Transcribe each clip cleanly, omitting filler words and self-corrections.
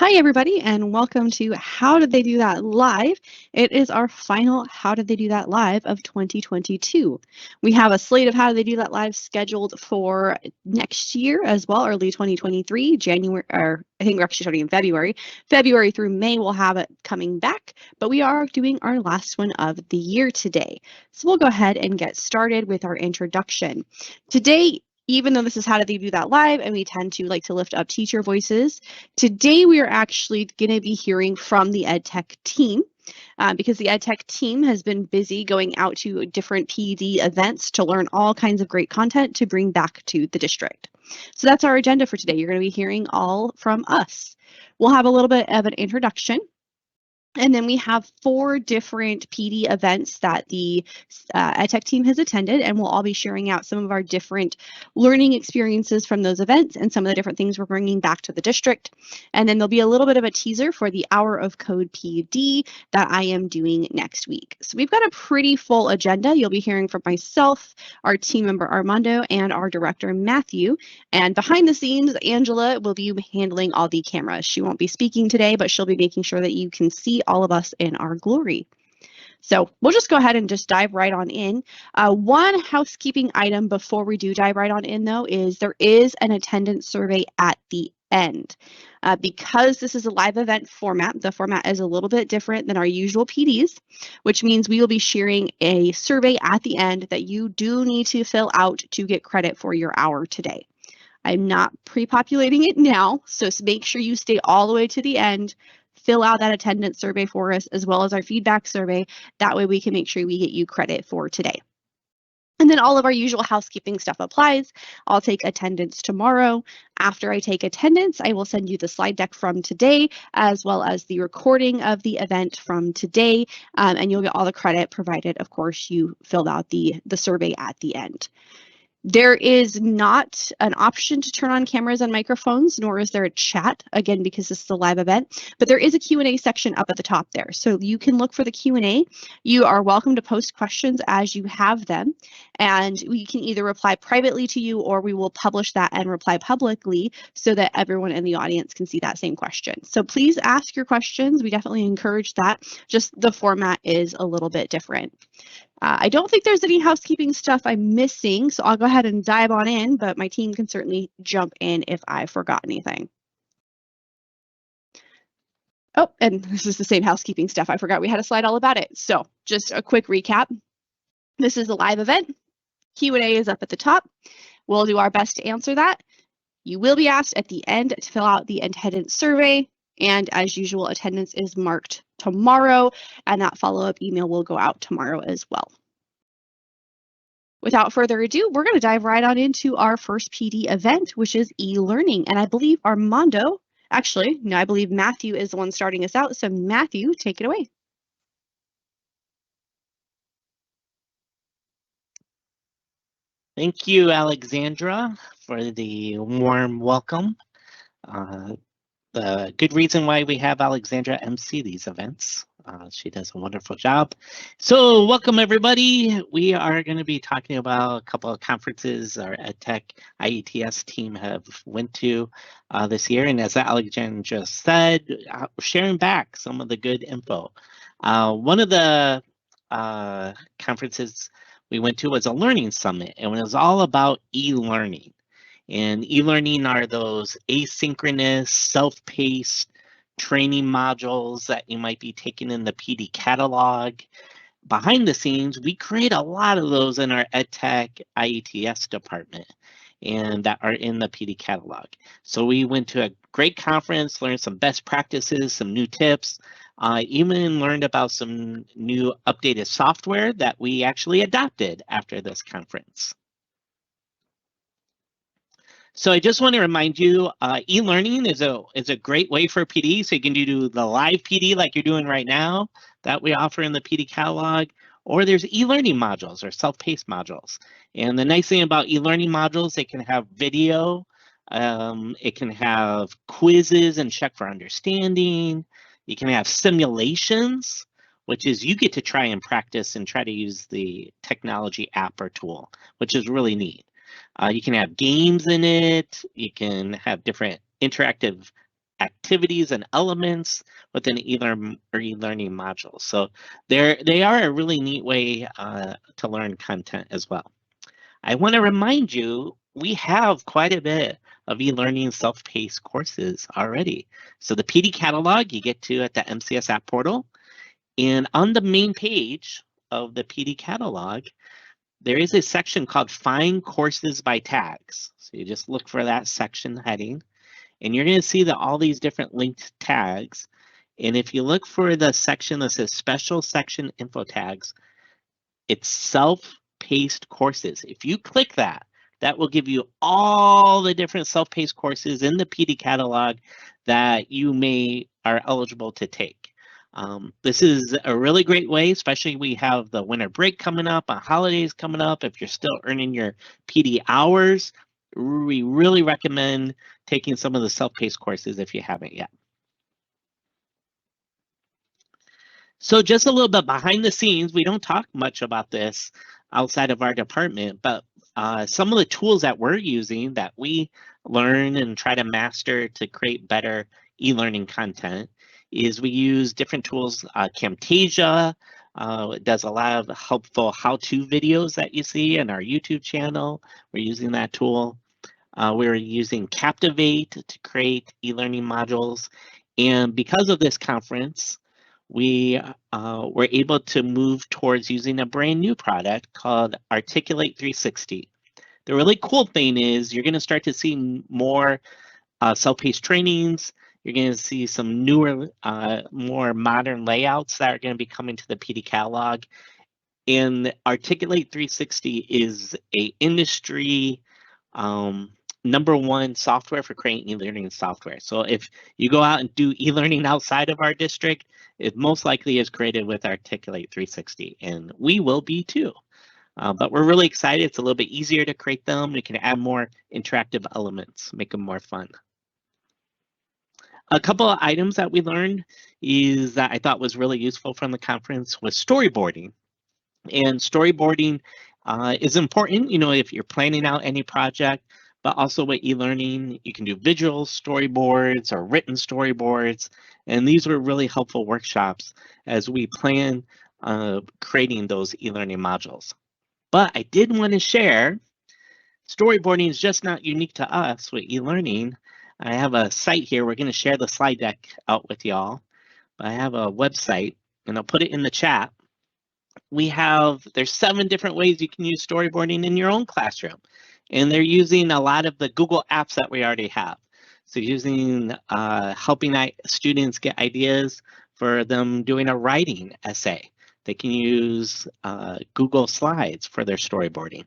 Hi, everybody, and welcome to How Did They Do That Live? It is our final How Did They Do That Live of 2022. We have a slate of How Did They Do That Live scheduled for next year as well, early 2023, January, or I think we're actually starting in February. February through May, we'll have it coming back, but we are doing our last one of the year today. So we'll go ahead and get started with our introduction. Today, even though this is How Did They Do That Live, and we tend to like to lift up teacher voices, today we are actually going to be hearing from the EdTech team because the EdTech team has been busy going out to different PD events to learn all kinds of great content to bring back to the district. So that's our agenda for today. You're going to be hearing all from us. We'll have a little bit of an introduction. And then we have 4 different PD events that the EdTech team has attended, and we'll all be sharing out some of our different learning experiences from those events and some of the different things we're bringing back to the district. And then there'll be a little bit of a teaser for the Hour of Code PD that I am doing next week. So we've got a pretty full agenda. You'll be hearing from myself, our team member Armando, and our director Matthew. And behind the scenes, Angela will be handling all the cameras. She won't be speaking today, but she'll be making sure that you can see all of us in our glory. So we'll just go ahead and just dive right on in. One housekeeping item before we do dive right on in, though, is there is an attendance survey at the end. Because this is a live event format, the format is a little bit different than our usual PDs, which means we will be sharing a survey at the end that you do need to fill out to get credit for your hour today. I'm not pre-populating it now, so make sure you stay all the way to the end. Fill out that attendance survey for us as well as our feedback survey. That way we can make sure we get you credit for today. And then all of our usual housekeeping stuff applies. I'll take attendance tomorrow. After I take attendance, I will send you the slide deck from today, as well as the recording of the event from today, and you'll get all the credit provided, of course, you filled out the survey at the end. There is not an option to turn on cameras and microphones, nor is there a chat, again, because this is a live event, but there is a Q&A section up at the top there. So you can look for the Q&A. You are welcome to post questions as you have them, and we can either reply privately to you or we will publish that and reply publicly so that everyone in the audience can see that same question. So please ask your questions. We definitely encourage that. Just the format is a little bit different. I don't think there's any housekeeping stuff I'm missing, so I'll go ahead and dive on in, but my team can certainly jump in if I forgot anything. Oh, and this is the same housekeeping stuff. I forgot we had a slide all about it. So just a quick recap. This is a live event. Q&A is up at the top. We'll do our best to answer that. You will be asked at the end to fill out the attendance survey. And as usual, attendance is marked tomorrow, and that follow-up email will go out tomorrow as well. Without further ado, we're going to dive right on into our first PD event, which is e-learning. And I believe Armando, actually, no, I believe Matthew is the one starting us out. So Matthew, take it away. Thank you, Alexandra, for the warm welcome. The good reason why we have Alexandra MC these events. She does a wonderful job. So welcome, everybody. We are going to be talking about a couple of conferences our EdTech IETS team have went to this year. And as Alexandra just said, sharing back some of the good info. One of the conferences we went to was a learning summit, and it was all about e-learning. And e-learning are those asynchronous, self-paced training modules that you might be taking in the PD catalog. Behind the scenes, we create a lot of those in our EdTech IETS department and that are in the PD catalog. So we went to a great conference, learned some best practices, some new tips, even learned about some new updated software that we actually adopted after this conference. So I just want to remind you, e-learning is a great way for PD. So you can do the live PD like you're doing right now that we offer in the PD catalog, or there's e-learning modules or self-paced modules. And the nice thing about e-learning modules, it can have video, it can have quizzes and check for understanding. You can have simulations, which is you get to try and practice and try to use the technology app or tool, which is really neat. You can have games in it. You can have different interactive activities and elements within e-learning modules. So they are a really neat way to learn content as well. I want to remind you, we have quite a bit of e-learning self-paced courses already. So the PD catalog you get to at the MCS app portal, and on the main page of the PD catalog, there is a section called Find Courses by Tags. So you just look for that section heading, and you're going to see that all these different linked tags. And if you look for the section that says Special Section Info Tags, it's self-paced courses. If you click that, that will give you all the different self-paced courses in the PD catalog that you are eligible to take. This is a really great way, especially we have the winter break coming up, holidays coming up. If you're still earning your PD hours, we really recommend taking some of the self-paced courses if you haven't yet. So just a little bit behind the scenes, we don't talk much about this outside of our department, but some of the tools that we're using that we learn and try to master to create better e-learning content is we use different tools. Camtasia does a lot of helpful how-to videos that you see in our YouTube channel. We're using that tool. We're using Captivate to create e-learning modules. And because of this conference, we were able to move towards using a brand new product called Articulate 360. The really cool thing is you're going to start to see more self-paced trainings. You're going to see some newer, more modern layouts that are going to be coming to the PD catalog. And Articulate 360 is a industry #1 software for creating e-learning software. So if you go out and do e-learning outside of our district, it most likely is created with Articulate 360, and we will be too. But we're really excited. It's a little bit easier to create them. We can add more interactive elements, make them more fun. A couple of items that we learned is that I thought was really useful from the conference was storyboarding. And storyboarding is important, you know, if you're planning out any project, but also with e-learning, you can do visual storyboards or written storyboards. And these were really helpful workshops as we plan creating those e-learning modules. But I did want to share, storyboarding is just not unique to us with e-learning. I have a site here. We're going to share the slide deck out with y'all. But I have a website, and I'll put it in the chat. There's 7 different ways you can use storyboarding in your own classroom. And they're using a lot of the Google apps that we already have. So using helping students get ideas for them doing a writing essay. They can use Google Slides for their storyboarding.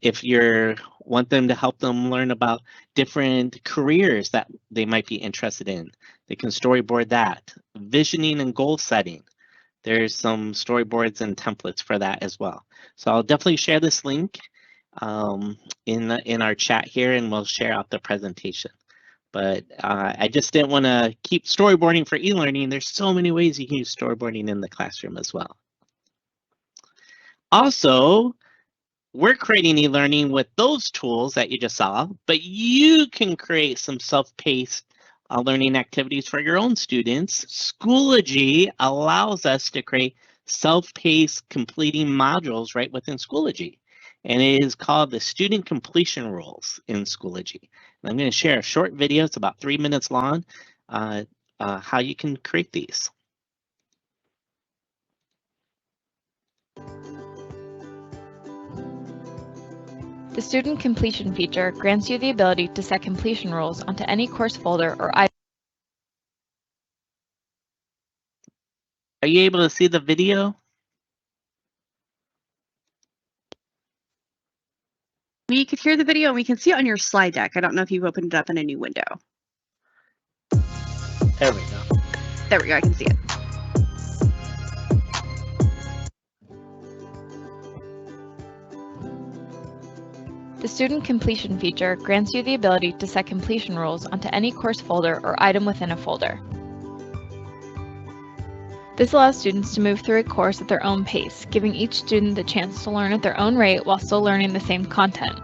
If you want them to help them learn about different careers that they might be interested in, they can storyboard that. Visioning and goal setting. There's some storyboards and templates for that as well. So I'll definitely share this link in our chat here, and we'll share out the presentation. But I just didn't want to keep storyboarding for e-learning. There's so many ways you can use storyboarding in the classroom as well. Also, we're creating e-learning with those tools that you just saw, but you can create some self-paced learning activities for your own students. Schoology allows us to create self-paced completing modules right within Schoology. And it is called the Student Completion Rules in Schoology. And I'm going to share a short video, it's about 3 minutes long, how you can create these. The Student Completion feature grants you the ability to set completion rules onto any course folder or item. Are you able to see the video? We could hear the video and we can see it on your slide deck. I don't know if you've opened it up in a new window. There we go. There we go, I can see it. The Student Completion feature grants you the ability to set completion rules onto any course folder or item within a folder. This allows students to move through a course at their own pace, giving each student the chance to learn at their own rate while still learning the same content.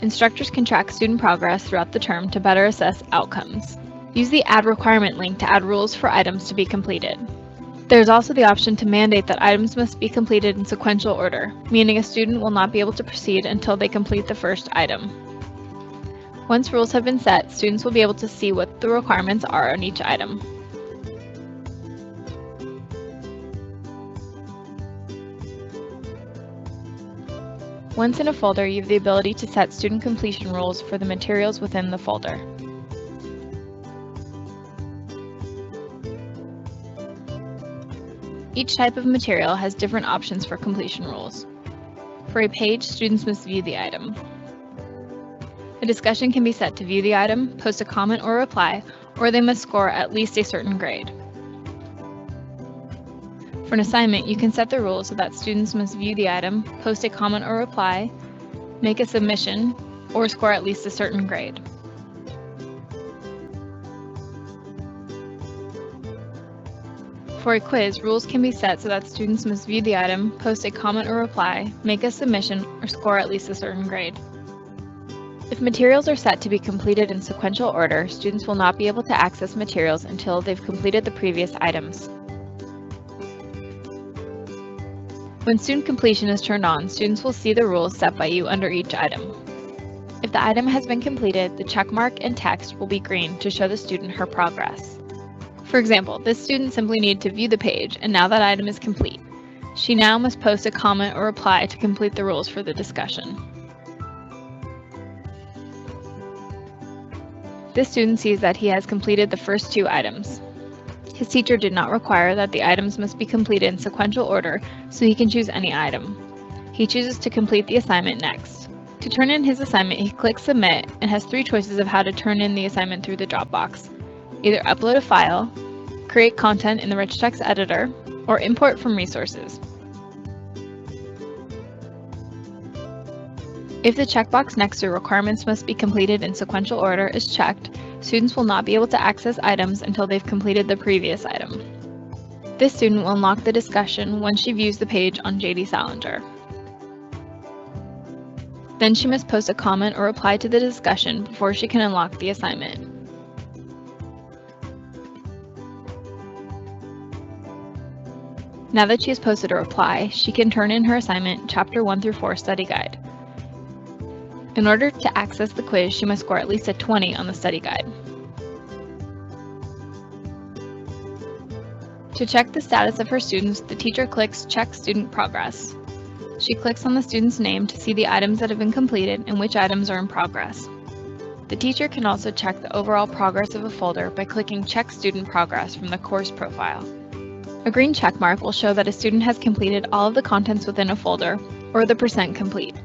Instructors can track student progress throughout the term to better assess outcomes. Use the Add Requirement link to add rules for items to be completed. There's also the option to mandate that items must be completed in sequential order, meaning a student will not be able to proceed until they complete the first item. Once rules have been set, students will be able to see what the requirements are on each item. Once in a folder, you have the ability to set student completion rules for the materials within the folder. Each type of material has different options for completion rules. For a page, students must view the item. A discussion can be set to view the item, post a comment or reply, or they must score at least a certain grade. For an assignment, you can set the rules so that students must view the item, post a comment or reply, make a submission, or score at least a certain grade. For a quiz, rules can be set so that students must view the item, post a comment or reply, make a submission, or score at least a certain grade. If materials are set to be completed in sequential order, students will not be able to access materials until they've completed the previous items. When student completion is turned on, students will see the rules set by you under each item. If the item has been completed, the check mark and text will be green to show the student her progress. For example, this student simply needed to view the page, and now that item is complete. She now must post a comment or reply to complete the rules for the discussion. This student sees that he has completed the first two items. His teacher did not require that the items must be completed in sequential order, so he can choose any item. He chooses to complete the assignment next. To turn in his assignment, he clicks Submit and has three choices of how to turn in the assignment through the Dropbox. Either upload a file, create content in the rich text editor, or import from resources. If the checkbox next to requirements must be completed in sequential order is checked, students will not be able to access items until they've completed the previous item. This student will unlock the discussion once she views the page on JD Salinger. Then she must post a comment or reply to the discussion before she can unlock the assignment. Now that she has posted a reply, she can turn in her assignment, Chapter 1 through 4 study guide. In order to access the quiz, she must score at least a 20 on the study guide. To check the status of her students, the teacher clicks Check Student Progress. She clicks on the student's name to see the items that have been completed and which items are in progress. The teacher can also check the overall progress of a folder by clicking Check Student Progress from the course profile. A green check mark will show that a student has completed all of the contents within a folder, or the % complete.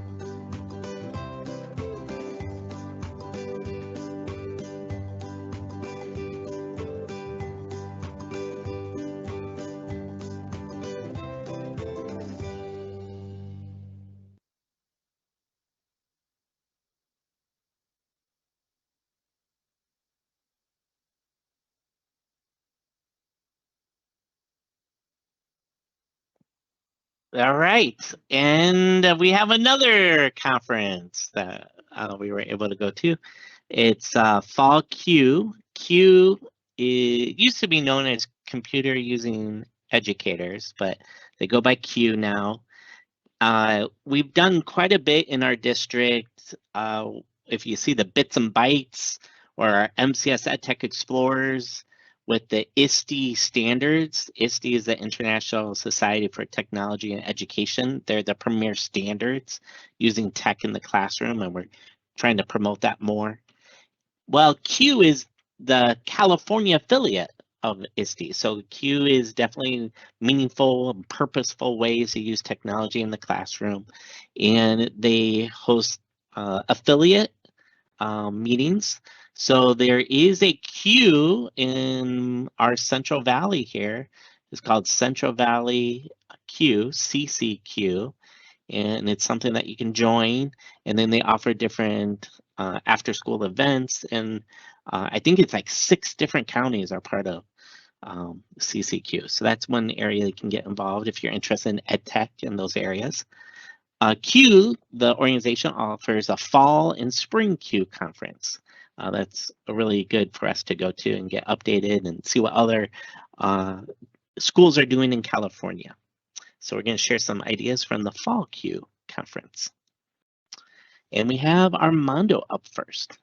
All right, and we have another conference that we were able to go to. It's Fall Q. Q used to be known as Computer Using Educators, but they go by Q now. We've done quite a bit in our district. If you see the Bits and Bytes or our MCS EdTech Explorers with the ISTE standards. ISTE is the International Society for Technology and Education. They're the premier standards using tech in the classroom, and we're trying to promote that more. Well, Q is the California affiliate of ISTE. So Q is definitely meaningful and purposeful ways to use technology in the classroom. And they host affiliate meetings. So there is a Q in our Central Valley here. It's called Central Valley Q, CCQ. And it's something that you can join. And then they offer different after school events. And I think it's like 6 different counties are part of CCQ. So that's one area you can get involved if you're interested in ed tech in those areas. CUE, the organization, offers a fall and spring CUE conference. That's really good for us to go to and get updated and see what other schools are doing in California. So we're going to share some ideas from the fall CUE conference. And we have Armando up first.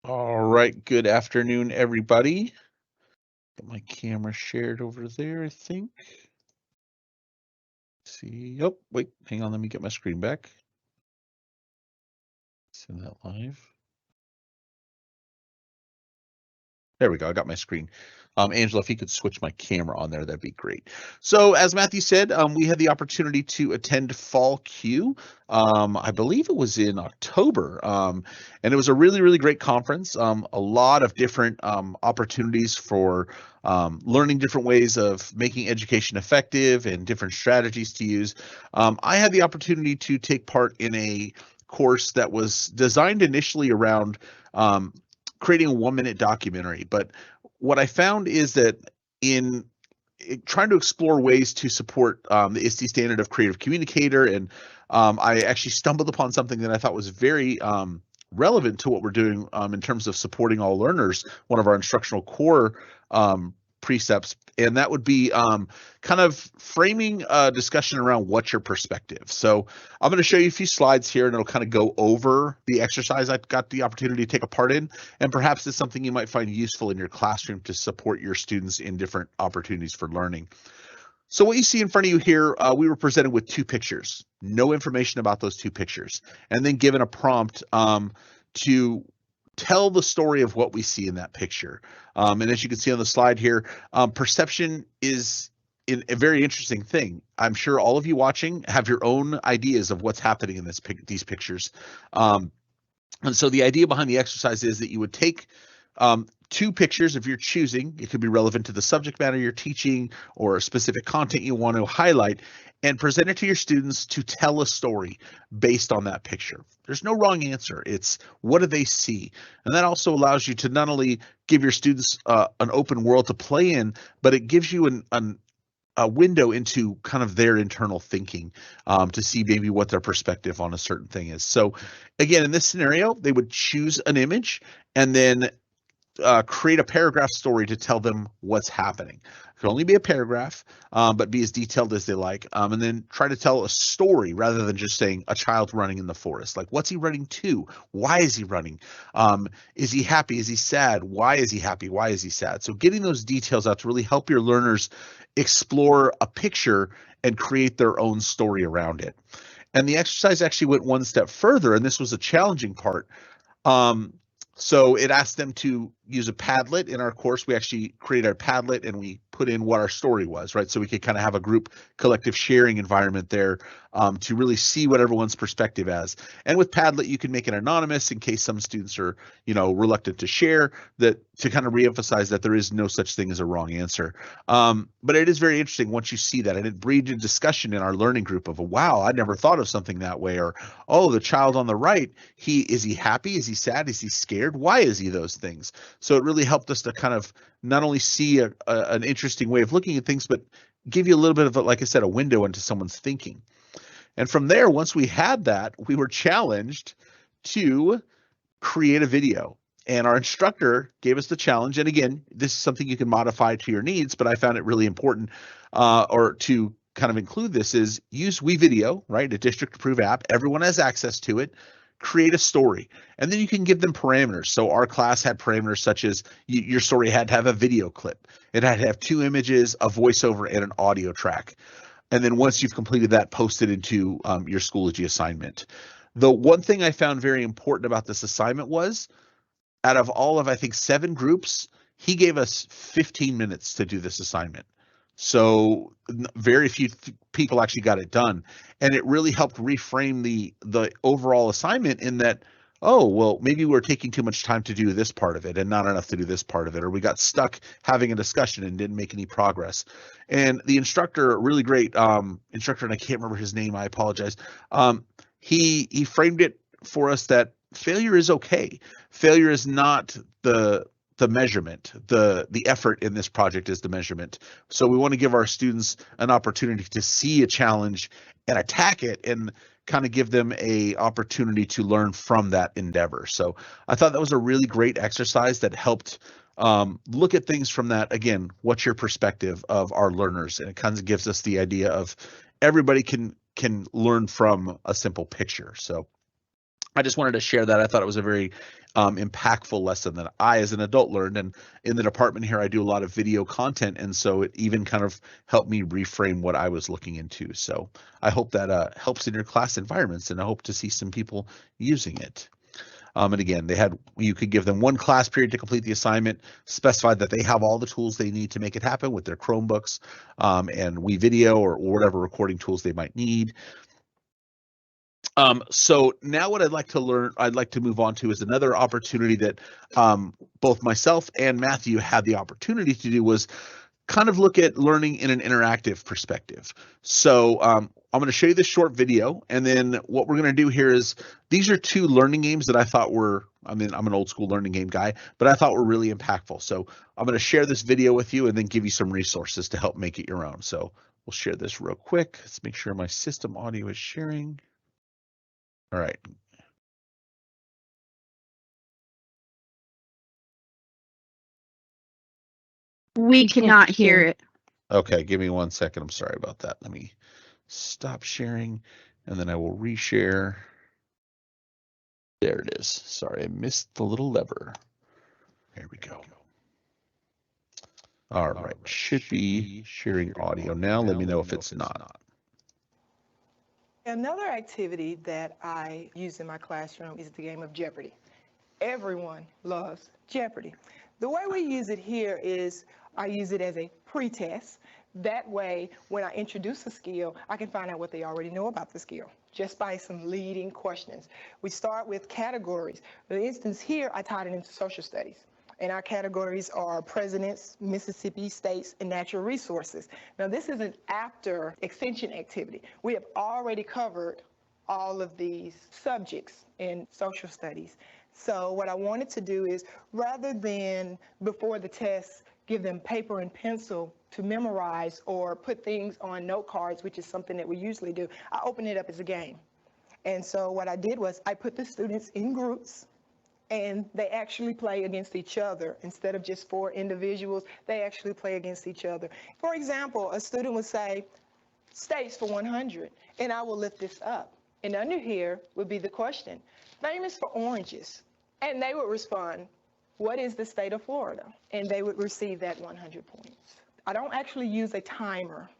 All right, good afternoon, everybody. Get my camera shared over there, I think. Let's see, oh, wait, hang on, let me get my screen back. Send that live. There we go, I got my screen. Angela, if you could switch my camera on there, that'd be great. So as Matthew said, we had the opportunity to attend Fall CUE. I believe it was in October, and it was a really, really great conference. A lot of different opportunities for learning different ways of making education effective and different strategies to use. I had the opportunity to take part in a course that was designed initially around creating a 1-minute documentary. But what I found is that in trying to explore ways to support the ISTE standard of creative communicator, and I actually stumbled upon something that I thought was very relevant to what we're doing in terms of supporting all learners, one of our instructional core precepts, and that would be kind of framing a discussion around what's your perspective. So I'm going to show you a few slides here, and it'll kind of go over the exercise I got the opportunity to take a part in, and perhaps it's something you might find useful in your classroom to support your students in different opportunities for learning. So what you see in front of you here, we were presented with 2 pictures, no information about those 2 pictures, and then given a prompt to tell the story of what we see in that picture. And as you can see on the slide here, perception is a very interesting thing. I'm sure all of you watching have your own ideas of what's happening in these pictures. And so the idea behind the exercise is that you would take 2 pictures if you're choosing. It could be relevant to the subject matter you're teaching or a specific content you want to highlight, and present it to your students to tell a story based on that picture. There's no wrong answer. It's what do they see? And that also allows you to not only give your students an open world to play in, but it gives you a window into kind of their internal thinking to see maybe what their perspective on a certain thing is. So again, in this scenario, they would choose an image and then create a paragraph story to tell them what's happening. It can only be a paragraph, but be as detailed as they like, and then try to tell a story rather than just saying a child running in the forest. Like, what's he running to? Why is he running? Is he happy? Is he sad? Why is he happy? Why is he sad? So getting those details out to really help your learners explore a picture and create their own story around it. And the exercise actually went one step further, and this was a challenging part. So it asked them to use a Padlet. In our course, we actually created our Padlet and we put in what our story was, right? So we could kind of have a group collective sharing environment there to really see what everyone's perspective is. And with Padlet, you can make it anonymous in case some students are, reluctant to share, that to kind of reemphasize that there is no such thing as a wrong answer. But it is very interesting once you see that, and it breeds a discussion in our learning group of, wow, I never thought of something that way, or, oh, the child on the right, is he happy? Is he sad? Is he scared? Why is he those things? So it really helped us to kind of not only see an interesting way of looking at things, but give you a little bit of, like I said, a window into someone's thinking. And from there, once we had that, we were challenged to create a video. And our instructor gave us the challenge. And again, this is something you can modify to your needs, but I found it really important or to kind of include this is use WeVideo, right? A district approved app. Everyone has access to it. Create a story, and then you can give them parameters. So our class had parameters such as your story had to have a video clip. It had to have 2 images, a voiceover, and an audio track. And then once you've completed that, post it into your Schoology assignment. The one thing I found very important about this assignment was, out of all of, I think, 7 groups, he gave us 15 minutes to do this assignment. So very few people actually got it done, and it really helped reframe the overall assignment in that, oh, well, maybe we're taking too much time to do this part of it and not enough to do this part of it, or we got stuck having a discussion and didn't make any progress. And the instructor, really great instructor, and I can't remember his name, I apologize. He framed it for us that failure is okay. Failure is not the the measurement. The effort in this project is the measurement. So we want to give our students an opportunity to see a challenge and attack it, and kind of give them a opportunity to learn from that endeavor. So I thought that was a really great exercise that helped look at things from that. Again, what's your perspective of our learners? And it kind of gives us the idea of everybody can learn from a simple picture. So I just wanted to share that. I thought it was a very impactful lesson that I, as an adult, learned. And in the department here, I do a lot of video content, and so it even kind of helped me reframe what I was looking into. So I hope that helps in your class environments, and I hope to see some people using it. And again, you could give them one class period to complete the assignment, specify that they have all the tools they need to make it happen with their Chromebooks and WeVideo or whatever recording tools they might need. So now what I'd like to move on to is another opportunity that both myself and Matthew had the opportunity to do, was kind of look at learning in an interactive perspective. So I'm going to show you this short video, and then what we're going to do here is, these are two learning games that I thought were, I'm an old school learning game guy, but I thought were really impactful. So I'm going to share this video with you and then give you some resources to help make it your own. So we'll share this real quick. Let's make sure my system audio is sharing. All right. We cannot hear it. Okay, give me 1 second. I'm sorry about that. Let me stop sharing, and then I will reshare. There it is. Sorry, I missed the little lever. There we go. All right, should be sharing audio now. Let me know if it's not. Another activity that I use in my classroom is the game of Jeopardy. Everyone loves Jeopardy. The way we use it here is I use it as a pre-test. That way, when I introduce a skill, I can find out what they already know about the skill, just by some leading questions. We start with categories. For instance, here, I tied it into social studies. And our categories are presidents, Mississippi states, and natural resources. Now, this is an after extension activity. We have already covered all of these subjects in social studies. So what I wanted to do is, rather than before the test, give them paper and pencil to memorize or put things on note cards, which is something that we usually do, I opened it up as a game. And so what I did was I put the students in groups, and they actually play against each other. Instead of just 4 individuals, they actually play against each other. For example, a student would say, states for 100, and I will lift this up. And under here would be the question, famous for oranges. And they would respond, what is the state of Florida? And they would receive that 100 points. I don't actually use a timer.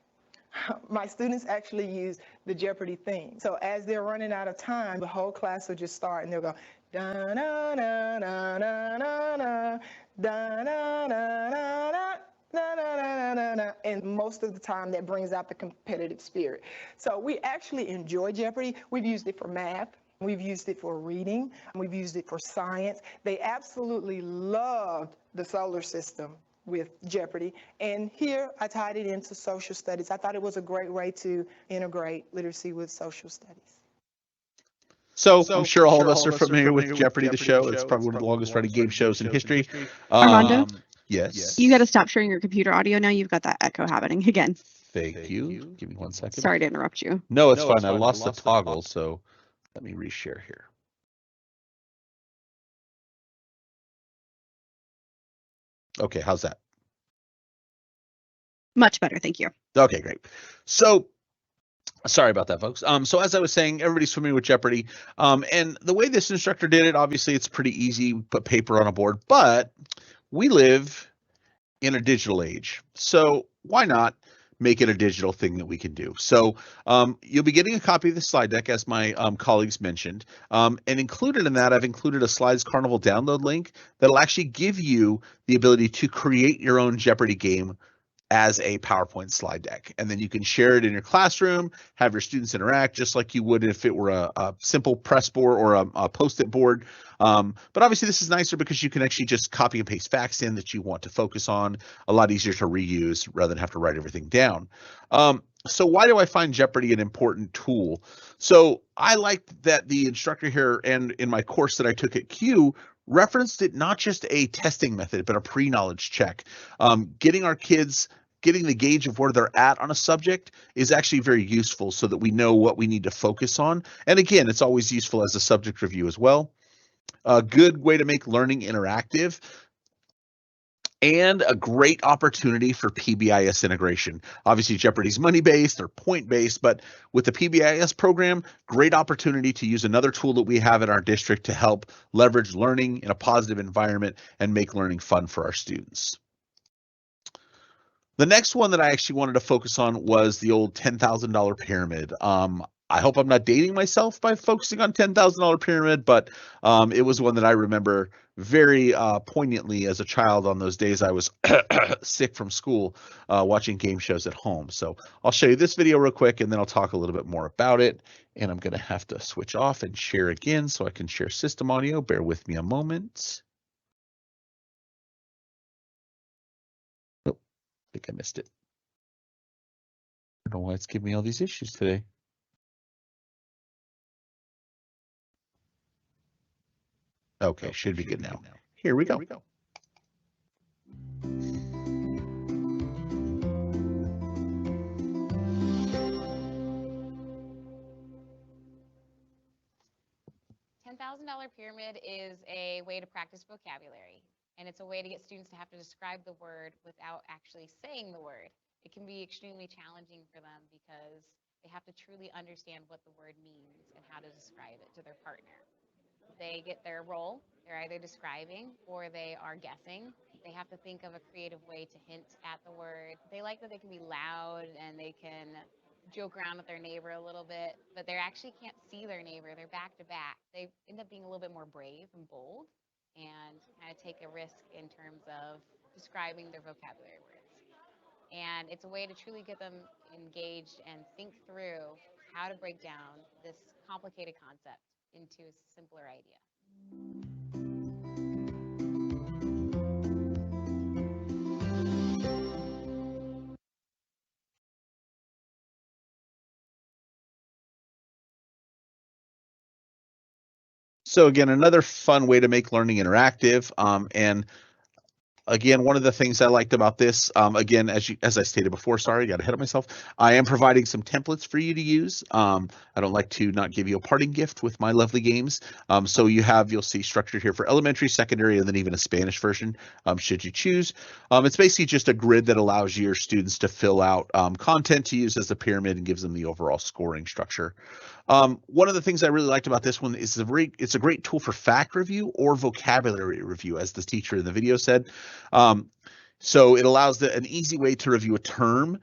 My students actually use the Jeopardy theme. So as they're running out of time, the whole class will just start, and they'll go, da na na na na na na, da na na na na. Na, na, na, na, na, na. And most of the time that brings out the competitive spirit. So we actually enjoy Jeopardy. We've used it for math. We've used it for reading. We've used it for science. They absolutely loved the solar system with Jeopardy. And here I tied it into social studies. I thought it was a great way to integrate literacy with social studies. So I'm sure all of us are familiar with Jeopardy, the show. It's probably one of the longest running game shows in history. Armando? Yes. You got to stop sharing your computer audio now. You've got that echo happening again. Thank you. Give me 1 second. Sorry to interrupt you. No, it's fine. I lost the toggle, so let me reshare here. Okay, how's that? Much better, thank you. Okay, great. So sorry about that, folks. So as I was saying, everybody's familiar with Jeopardy. And the way this instructor did it, obviously it's pretty easy. Put paper on a board, but we live in a digital age. So why not make it a digital thing that we can do? So you'll be getting a copy of the slide deck, as my colleagues mentioned. And included in that, I've included a Slides Carnival download link that'll actually give you the ability to create your own Jeopardy game as a PowerPoint slide deck. And then you can share it in your classroom, have your students interact just like you would if it were a simple press board or a Post-it board. But obviously this is nicer because you can actually just copy and paste facts in that you want to focus on, a lot easier to reuse rather than have to write everything down. So why do I find Jeopardy an important tool? So I like that the instructor here and in my course that I took at Q referenced it not just a testing method, but a pre-knowledge check. Getting our kids getting the gauge of where they're at on a subject is actually very useful so that we know what we need to focus on. And again, it's always useful as a subject review as well. A good way to make learning interactive and a great opportunity for PBIS integration. Obviously, Jeopardy's money-based or point-based, but with the PBIS program, great opportunity to use another tool that we have in our district to help leverage learning in a positive environment and make learning fun for our students. The next one that I actually wanted to focus on was the old $10,000 pyramid. I hope I'm not dating myself by focusing on $10,000 pyramid, but it was one that I remember very poignantly as a child on those days I was sick from school watching game shows at home. So I'll show you this video real quick and then I'll talk a little bit more about it. And I'm going to have to switch off and share again so I can share system audio. Bear with me a moment. Oh, I think I missed it. I don't know why it's giving me all these issues today. Okay, should be good now. Here we go. $10,000 pyramid is a way to practice vocabulary, and it's a way to get students to have to describe the word without actually saying the word. It can be extremely challenging for them because they have to truly understand what the word means and how to describe it to their partner. They get their role, they're either describing or they are guessing. They have to think of a creative way to hint at the word. They like that they can be loud and they can joke around with their neighbor a little bit, but they actually can't see their neighbor. They're back to back. They end up being a little bit more brave and bold and kind of take a risk in terms of describing their vocabulary words. And it's a way to truly get them engaged and think through how to break down this complicated concept into a simpler idea. So again, another fun way to make learning interactive. And again, one of the things I liked about this, again, as I stated before, sorry, got ahead of myself. I am providing some templates for you to use. I don't like to not give you a parting gift with my lovely games. So you'll see structured here for elementary, secondary, and then even a Spanish version, should you choose. It's basically just a grid that allows your students to fill out content to use as a pyramid and gives them the overall scoring structure. One of the things I really liked about this one is it's a great tool for fact review or vocabulary review, as the teacher in the video said. So it allows an easy way to review a term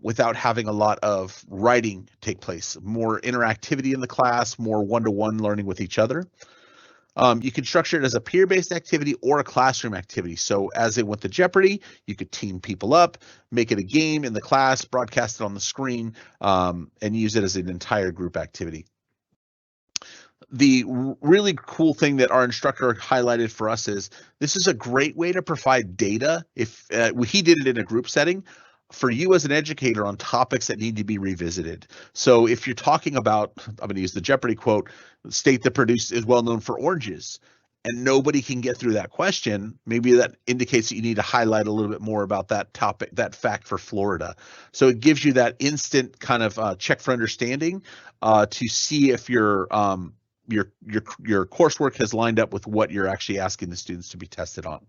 without having a lot of writing take place, more interactivity in the class, more one-to-one learning with each other. You can structure it as a peer-based activity or a classroom activity. So as in with the Jeopardy, you could team people up, make it a game in the class, broadcast it on the screen, and use it as an entire group activity. The really cool thing that our instructor highlighted for us is this is a great way to provide data. If he did it in a group setting, for you as an educator on topics that need to be revisited. So if you're talking about, I'm going to use the Jeopardy quote, the state that is well known for oranges, and nobody can get through that question, maybe that indicates that you need to highlight a little bit more about that topic, that fact for Florida. So it gives you that instant kind of check for understanding to see if your coursework has lined up with what you're actually asking the students to be tested on.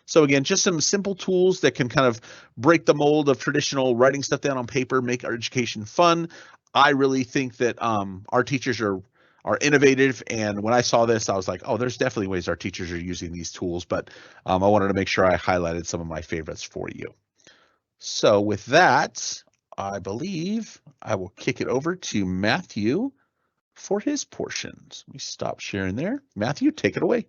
So again, just some simple tools that can kind of break the mold of traditional writing stuff down on paper, make our education fun. I really think that our teachers are innovative, and when I saw this, I was like, oh, there's definitely ways our teachers are using these tools, but I wanted to make sure I highlighted some of my favorites for you. So with that, I believe I will kick it over to Matthew for his portions. We stop sharing there. Matthew, take it away.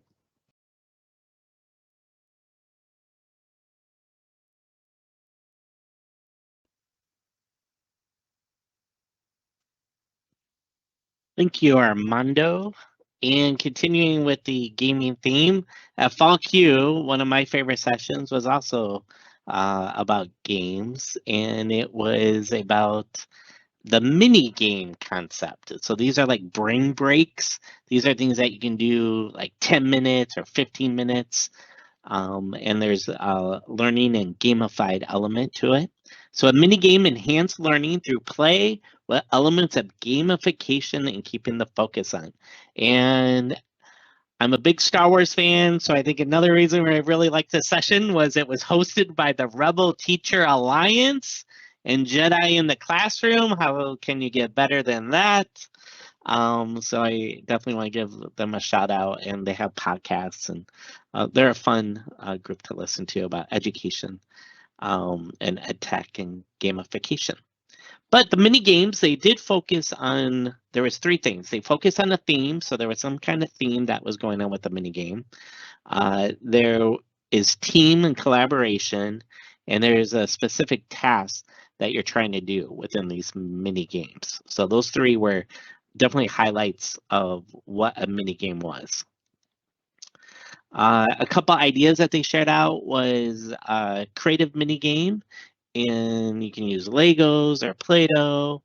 Thank you, Armando. And continuing with the gaming theme, at Fall Q, one of my favorite sessions was also about games, and it was about the mini game concept. So these are like brain breaks. These are things that you can do like 10 minutes or 15 minutes. And there's a learning and gamified element to it. So a mini game enhanced learning through play with elements of gamification and keeping the focus on. And I'm a big Star Wars fan, so I think another reason why I really liked this session was it was hosted by the Rebel Teacher Alliance and Jedi in the Classroom. How can you get better than that? So I definitely want to give them a shout out, and they have podcasts, and they're a fun group to listen to about education and ed tech and gamification. But the mini games, they did focus on, there was 3 things. They focused on a theme, so there was some kind of theme that was going on with the mini game. There is team and collaboration, and there's a specific task that you're trying to do within these mini games. So those 3 were definitely highlights of what a mini game was. A couple ideas that they shared out was a creative mini game, and you can use Legos or Play-Doh.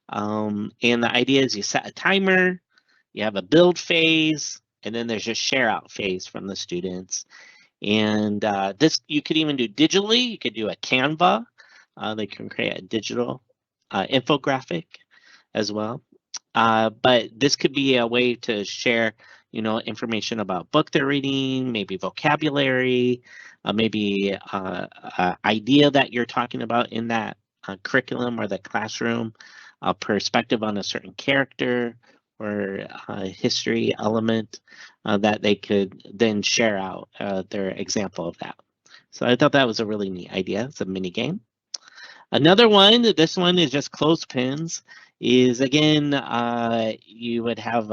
And the idea is you set a timer, you have a build phase, and then there's a share out phase from the students. And this you could even do digitally. You could do a Canva. They can create a digital infographic as well. But this could be a way to share, information about book they're reading, maybe vocabulary, maybe idea that you're talking about in that curriculum or the classroom, a perspective on a certain character or history element that they could then share out their example of that. So I thought that was a really neat idea. It's a mini game. Another one, this one is just clothespins, is again, you would have,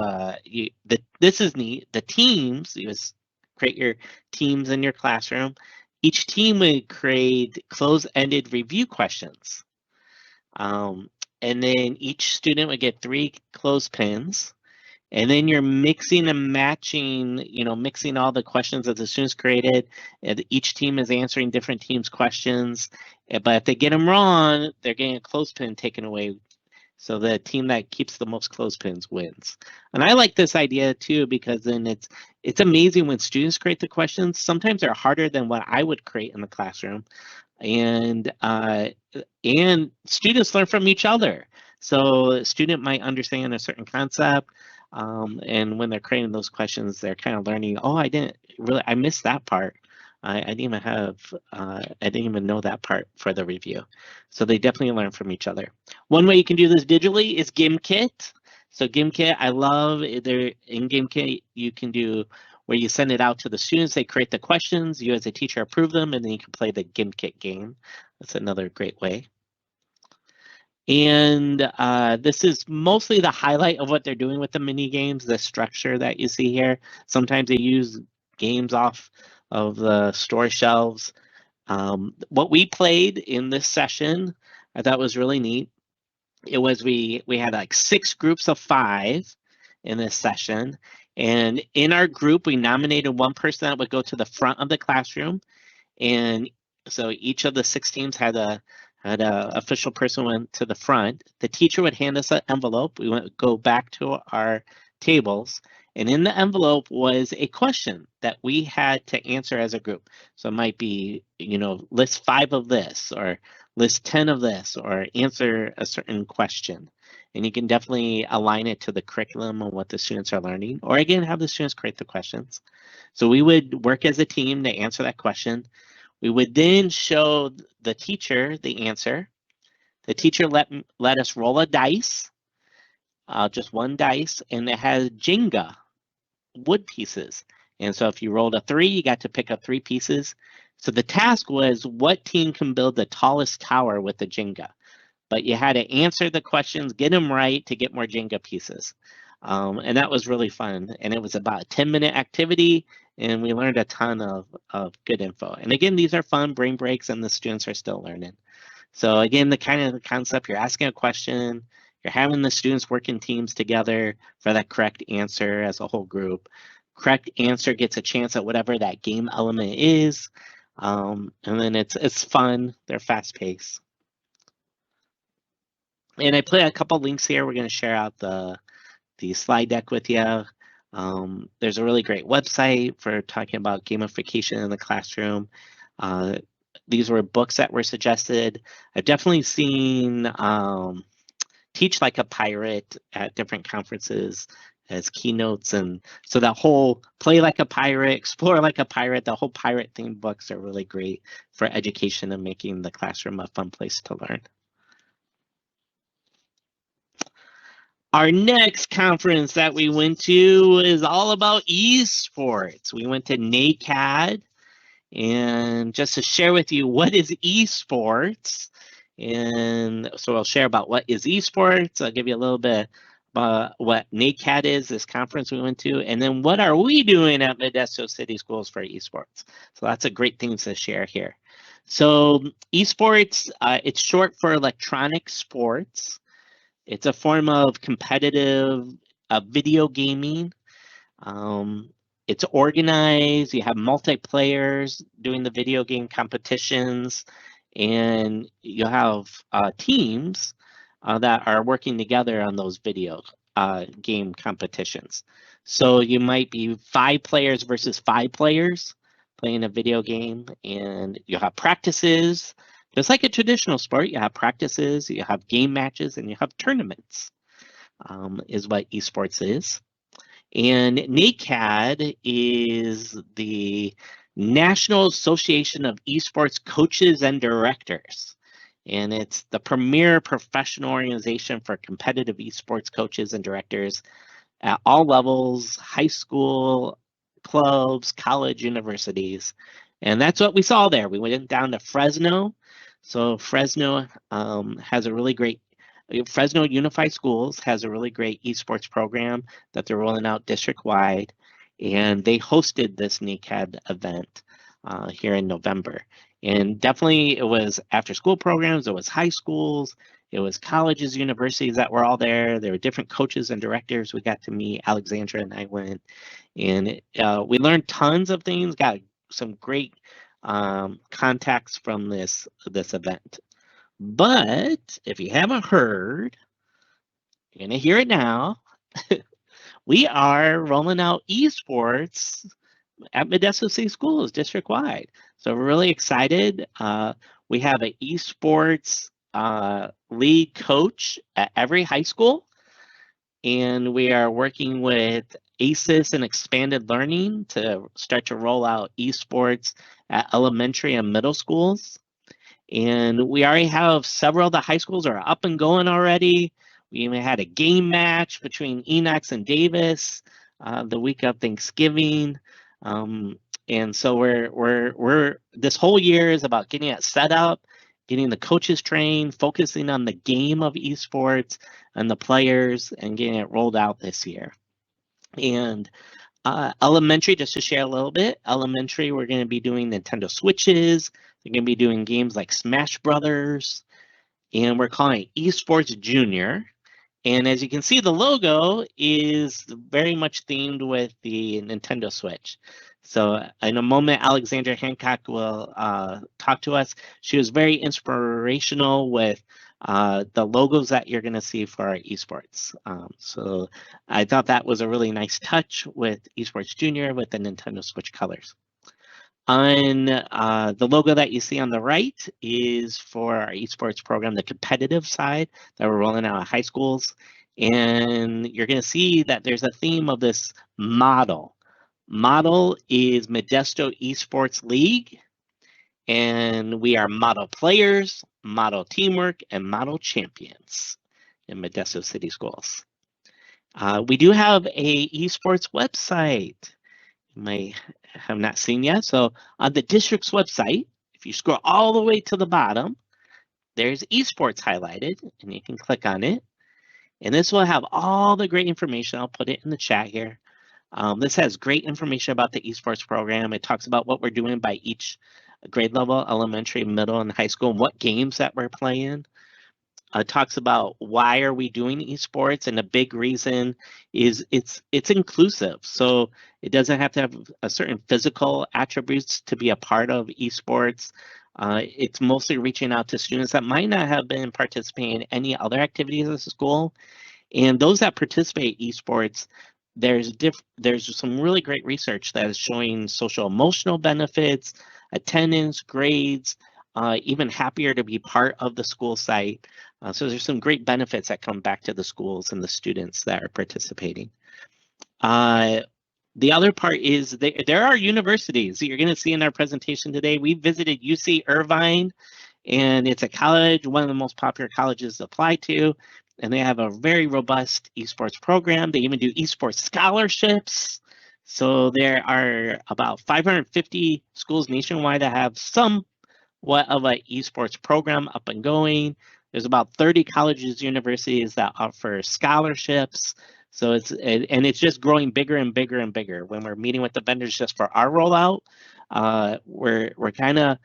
this is neat, the teams, you just create your teams in your classroom. Each team would create closed-ended review questions. And then each student would get 3 clothespins. And then you're mixing and matching, mixing all the questions that the students created. And each team is answering different teams' questions. But if they get them wrong, they're getting a clothespin taken away. So the team that keeps the most clothespins wins. And I like this idea too, because then it's amazing when students create the questions. Sometimes they're harder than what I would create in the classroom. And students learn from each other. So a student might understand a certain concept. And when they're creating those questions, they're kind of learning, oh, I missed that part. I didn't even know that part for the review. So they definitely learn from each other. One way you can do this digitally is GimKit. So GimKit, I love either in GimKit, you can do where you send it out to the students, they create the questions, you as a teacher approve them, and then you can play the GimKit game. That's another great way. And this is mostly the highlight of what they're doing with the mini games, the structure that you see here. Sometimes they use games off of the store shelves. What we played in this session, I thought was really neat. It was we had like 6 groups of 5 in this session. And in our group, we nominated one person that would go to the front of the classroom. And so each of the 6 teams had a official person went to the front. The teacher would hand us an envelope. We would go back to our tables, and in the envelope was a question that we had to answer as a group. So it might be, list 5 of this, or list 10 of this, or answer a certain question. And you can definitely align it to the curriculum and what the students are learning, or again, have the students create the questions. So we would work as a team to answer that question. We would then show the teacher the answer. The teacher let us roll a dice, just one dice, and it has Jenga wood pieces. And so if you rolled a 3, you got to pick up 3 pieces. So the task was, what team can build the tallest tower with the Jenga? But you had to answer the questions, get them right to get more Jenga pieces. And that was really fun. And it was about a 10-minute activity, and we learned a ton of good info. And again, these are fun brain breaks, and the students are still learning. So again, the concept, you're asking a question, you're having the students work in teams together for that correct answer as a whole group. Correct answer gets a chance at whatever that game element is. And then it's fun, they're fast paced. And I put a couple links here. We're going to share out the slide deck with you. There's a really great website for talking about gamification in the classroom. These were books that were suggested. I've definitely seen Teach Like a Pirate at different conferences as keynotes, and so that whole Play Like a Pirate, Explore Like a Pirate, the whole pirate themed books are really great for education and making the classroom a fun place to learn. Our next conference that we went to is all about esports. We went to NACAD, and just to share with you what is esports, and so I'll share about what is esports. I'll give you a little bit about what NACAD is, this conference we went to, and then what are we doing at Modesto City Schools for esports. So lots of great things to share here. So esports, it's short for electronic sports. It's a form of competitive video gaming. It's organized. You have multiplayers doing the video game competitions, and you have teams that are working together on those video game competitions. So you might be 5 players versus 5 players playing a video game, and you have practices. Just like a traditional sport, you have practices, you have game matches, and you have tournaments, is what esports is. And NACAD is the National Association of Esports Coaches and Directors. And it's the premier professional organization for competitive esports coaches and directors at all levels, high school, clubs, college, universities. And that's what we saw there. We went down to Fresno. So Fresno has a really great, Fresno Unified Schools has a really great esports program that they're rolling out district-wide. And they hosted this NACAD event here in November. And definitely it was after-school programs, it was high schools, it was colleges, universities that were all there. There were different coaches and directors we got to meet. Alexandra and I went, and we learned tons of things, got some great contacts from this event. But if you haven't heard, you're gonna hear it now. We are rolling out esports at Modesto City Schools district-wide. So we're really excited. We have an esports lead coach at every high school, and we are working with ACES and Expanded Learning to start to roll out esports at elementary and middle schools. And we already have several of the high schools are up and going already. We even had a game match between Enox and Davis the week of Thanksgiving. And so we're this whole year is about getting it set up, getting the coaches trained, focusing on the game of esports and the players, and getting it rolled out this year. And elementary, just to share a little bit, elementary, we're going to be doing Nintendo Switches. We're going to be doing games like Smash Brothers, and we're calling it Esports Junior. And as you can see, the logo is very much themed with the Nintendo Switch. So in a moment, Alexandra Hancock will talk to us. She was very inspirational with the logos that you're going to see for our esports. So I thought that was a really nice touch with Esports Junior with the Nintendo Switch colors. On the logo that you see on the right is for our esports program, the competitive side that we're rolling out at high schools. And you're going to see that there's a theme of this model. Model is Modesto Esports League. And we are model players, model teamwork, and model champions in Modesto City Schools. We do have a esports website. You may have not seen yet. So on the district's website, if you scroll all the way to the bottom, there's esports highlighted, and you can click on it. And this will have all the great information. I'll put it in the chat here. This has great information about the esports program. It talks about what we're doing by each grade level, elementary, middle, and high school, and what games that we're playing. It talks about why are we doing esports, and a big reason is it's inclusive. So it doesn't have to have a certain physical attributes to be a part of esports. It's mostly reaching out to students that might not have been participating in any other activities at the school. And those that participate in esports, there's some really great research that is showing social emotional benefits, attendance, grades, even happier to be part of the school site. So there's some great benefits that come back to the schools and the students that are participating. The other part is there are universities that you're going to see in our presentation today. We visited UC Irvine, and it's a college, one of the most popular colleges to apply to, and they have a very robust esports program. They even do esports scholarships. So there are about 550 schools nationwide that have somewhat of an esports program up and going. There's about 30 colleges, universities that offer scholarships. So it's just growing bigger and bigger and bigger. When we're meeting with the vendors just for our rollout, we're kind of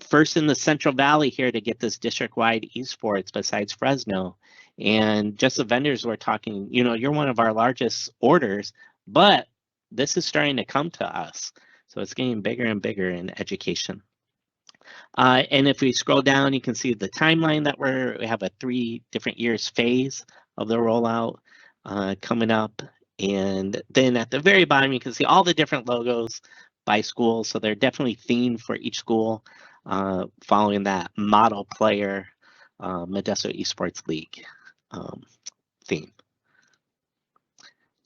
first in the Central Valley here to get this district-wide esports besides Fresno. And just the vendors we're talking, you're one of our largest orders, but this is starting to come to us. So it's getting bigger and bigger in education. And if we scroll down, you can see the timeline that we have a 3 different years phase of the rollout coming up. And then at the very bottom, you can see all the different logos by school. So they're definitely themed for each school, following that model player Modesto Esports League theme.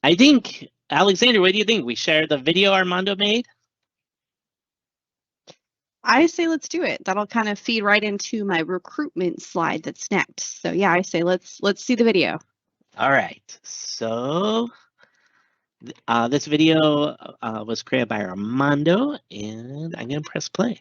I think, Alexander, what do you think? We share the video Armando made? I say let's do it. That'll kind of feed right into my recruitment slide that's next. So yeah, I say let's see the video. All right. So this video was created by Armando, and I'm going to press play.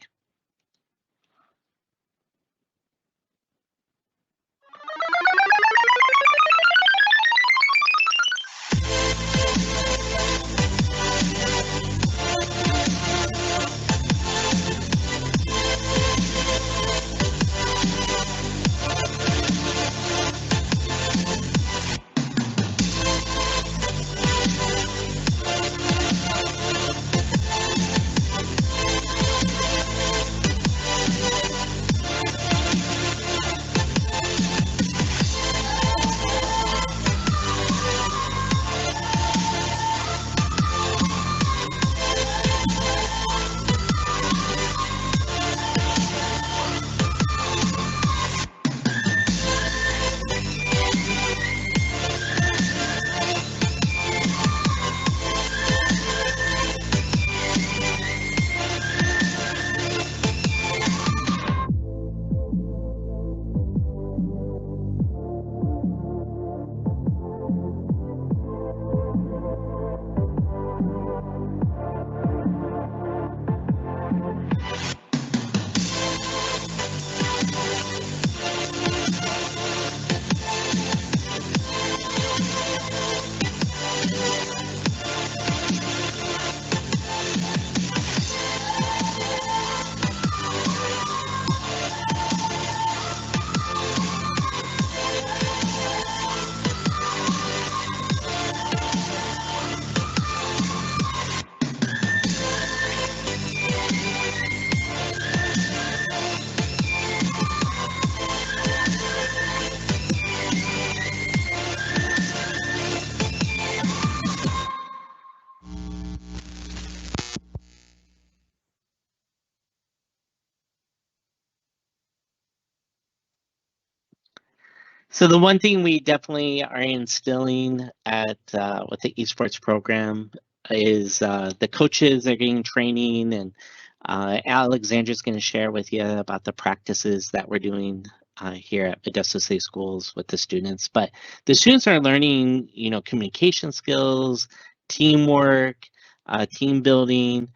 So the one thing we definitely are instilling at with the esports program is the coaches are getting training, and Alexandra's going to share with you about the practices that we're doing here at Modesto City Schools with the students. But the students are learning, communication skills, teamwork, team building.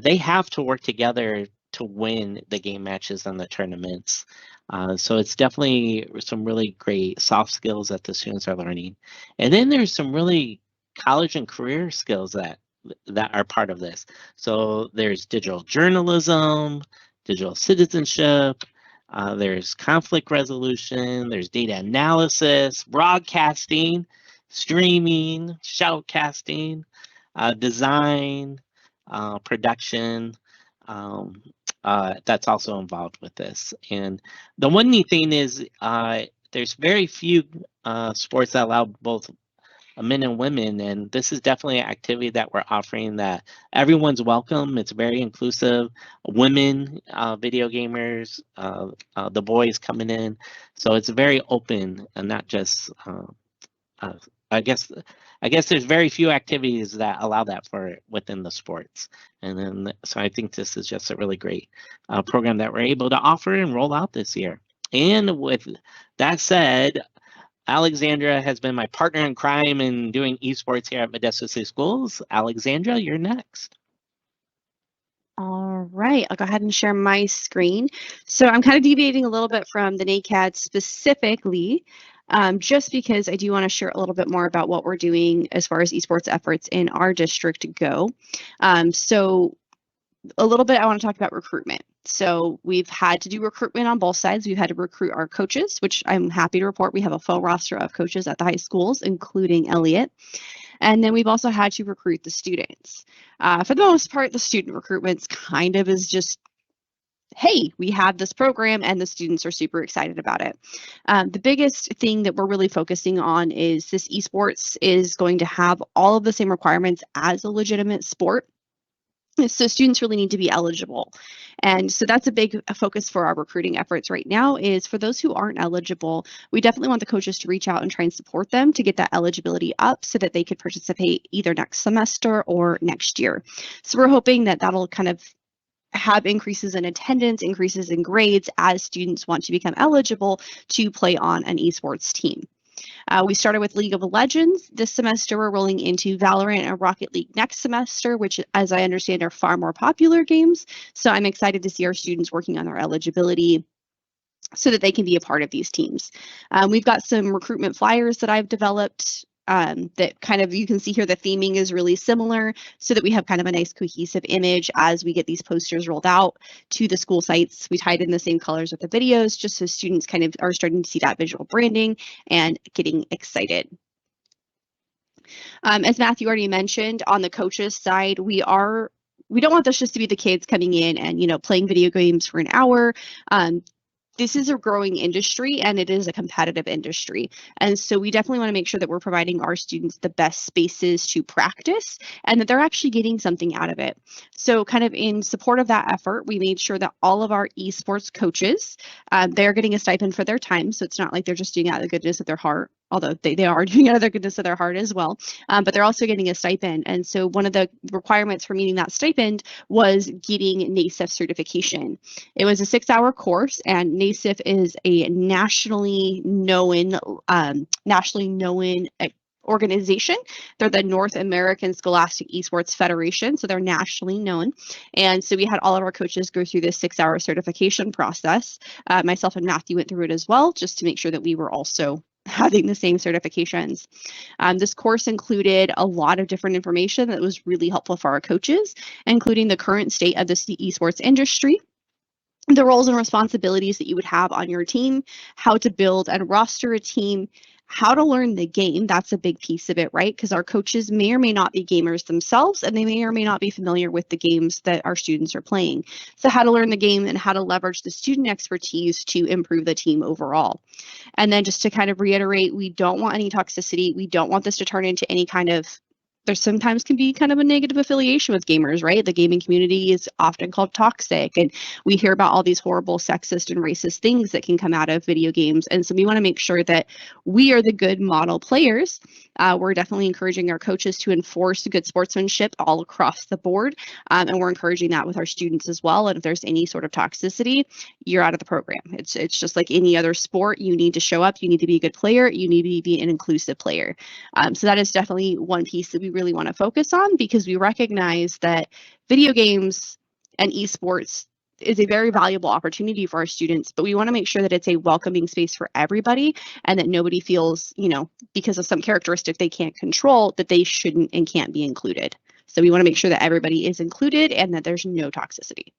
They have to work together to win the game matches and the tournaments. So it's definitely some really great soft skills that the students are learning. And then there's some really college and career skills that are part of this. So there's digital journalism, digital citizenship, there's conflict resolution, there's data analysis, broadcasting, streaming, shoutcasting, design, production, that's also involved with this. And the one neat thing is there's very few sports that allow both men and women, and this is definitely an activity that we're offering that everyone's welcome. It's very inclusive. Women, video gamers, the boys coming in, so it's very open and not just. I guess there's very few activities that allow that for within the sports, and then so I think this is just a really great program that we're able to offer and roll out this year. And with that said, Alexandra has been my partner in crime in doing esports here at Modesto City Schools. Alexandra, you're next. All right, I'll go ahead and share my screen. So I'm kind of deviating a little bit from the NACAD specifically, just because I do want to share a little bit more about what we're doing as far as esports efforts in our district go. So a little bit, I want to talk about recruitment. So we've had to do recruitment on both sides. We've had to recruit our coaches, which I'm happy to report we have a full roster of coaches at the high schools, including Elliott. And then we've also had to recruit the students. For the most part, the student recruitment's kind of is just, hey, we have this program and the students are super excited about it. The biggest thing that we're really focusing on is this esports is going to have all of the same requirements as a legitimate sport. So students really need to be eligible. And so that's a big focus for our recruiting efforts right now is for those who aren't eligible, we definitely want the coaches to reach out and try and support them to get that eligibility up so that they could participate either next semester or next year. So we're hoping that that'll kind of have increases in attendance, increases in grades as students want to become eligible to play on an esports team. We started with League of Legends. This semester, we're rolling into Valorant and Rocket League next semester, which, as I understand, are far more popular games. So I'm excited to see our students working on their eligibility so that they can be a part of these teams. We've got some recruitment flyers that I've developed that kind of, you can see here the theming is really similar so that we have kind of a nice cohesive image as we get these posters rolled out to the school sites. We tied in the same colors with the videos just so students kind of are starting to see that visual branding and getting excited. As Matthew already mentioned, on the coaches side, we don't want this just to be the kids coming in and, playing video games for an hour. This is a growing industry and it is a competitive industry. And so we definitely want to make sure that we're providing our students the best spaces to practice and that they're actually getting something out of it. So kind of in support of that effort, we made sure that all of our esports coaches, they're getting a stipend for their time. So it's not like they're just doing it out of the goodness of their heart, although they are doing it out of the goodness of their heart as well. But they're also getting a stipend. And so one of the requirements for meeting that stipend was getting NACEF certification. It was a 6-hour course, and NACEF is a nationally known organization. They're the North American Scholastic Esports Federation, so they're nationally known. And so we had all of our coaches go through this 6-hour certification process. Myself and Matthew went through it as well, just to make sure that we were also having the same certifications. This course included a lot of different information that was really helpful for our coaches, including the current state of the esports industry, the roles and responsibilities that you would have on your team, how to build and roster a team, how to learn the game. That's a big piece of it, right? Because our coaches may or may not be gamers themselves, and they may or may not be familiar with the games that our students are playing. So how to learn the game and how to leverage the student expertise to improve the team overall. And then just to kind of reiterate, we don't want any toxicity. We don't want this to turn into any kind of, there sometimes can be kind of a negative affiliation with gamers, right? The gaming community is often called toxic, and we hear about all these horrible sexist and racist things that can come out of video games. And so we want to make sure that we are the good model players. We're definitely encouraging our coaches to enforce good sportsmanship all across the board. And we're encouraging that with our students as well. And if there's any sort of toxicity, you're out of the program. It's just like any other sport. You need to show up. You need to be a good player. You need to be an inclusive player. So that is definitely one piece that we really want to focus on, because we recognize that video games and esports is a very valuable opportunity for our students, but we want to make sure that it's a welcoming space for everybody and that nobody feels, because of some characteristic they can't control, that they shouldn't and can't be included. So we want to make sure that everybody is included and that there's no toxicity.